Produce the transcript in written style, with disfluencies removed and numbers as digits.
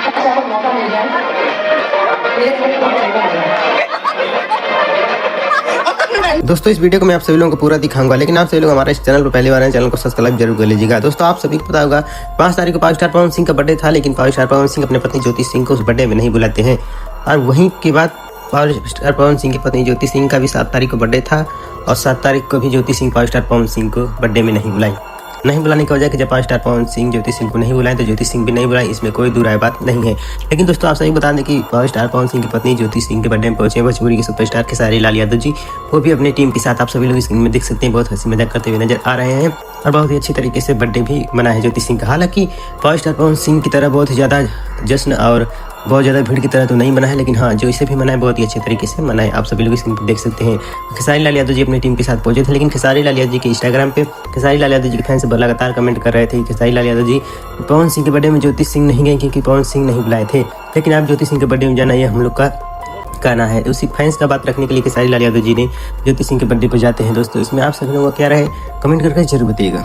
मौका मिल जाए दोस्तों इस वीडियो को मैं आप सभी लोगों को पूरा दिखाऊंगा, लेकिन आप सभी लोग हमारे इस चैनल पर पहली बार हैं, चैनल को सब्सक्राइब जरूर कर लीजिएगा। दोस्तों आप सभी को पता होगा 5 तारीख को पावर स्टार पवन सिंह का बर्थडे था, लेकिन पावर स्टार पवन सिंह अपने पत्नी ज्योति सिंह को उस बर्थडे में नहीं बुलाते हैं। और वहीं के बाद पावर स्टार पवन सिंह की पत्नी ज्योति सिंह का भी 7 तारीख को बर्थडे था, और 7 तारीख को भी ज्योति सिंह पावर स्टार पवन सिंह को बर्थडे में नहीं बुलाई। नहीं बुलाने की वजह कि जब पावर स्टार पवन सिंह ज्योति सिंह को नहीं बुलाए तो ज्योति सिंह भी नहीं बुलाई, इसमें कोई दुराय बात नहीं है। लेकिन दोस्तों आप सभी बता दें कि पावर स्टार पवन सिंह की पत्नी ज्योति सिंह के बर्थडे में पहुंचे भोजपुरी के सुपरस्टार खेसारी लाल यादव जी। वो भी अपनी टीम के साथ आप सभी लोग स्क्रीन में देख सकते हैं, बहुत हंसी मजाक करते हुए नजर आ रहे हैं और बहुत ही अच्छी तरीके से बर्थडे भी मना है ज्योति सिंह का। हालांकि पावर स्टार पवन सिंह की तरह बहुत ही ज़्यादा जश्न और बहुत ज़्यादा भीड़ की तरह तो नहीं मना है, लेकिन हाँ जो इसे भी मना है बहुत ही अच्छे तरीके से मना है। आप सभी लोग स्क्रीन पर देख सकते हैं। खेसारी लाल यादव जी अपनी टीम के साथ पहुंचे थे, लेकिन खेसारी लाल यादव जी के इंस्टाग्राम पे खेसारी लाल यादव जी के फैंस लगातार कमेंट कर रहे थे कि खेसारी लाल यादव जी पवन सिंह के बर्थडे में ज्योति सिंह नहीं गए क्योंकि पवन सिंह नहीं बुलाए थे। लेकिन आप ज्योति सिंह के बर्थडे में जाना ये हम लोग का कहना है। उसी फैंस का बात रखने के लिए खेसारी लाल यादव जी ने ज्योति सिंह के बर्थडे पर जाते हैं। दोस्तों इसमें आप सभी लोगों का क्या रहे कमेंट करके जरूर बताइएगा।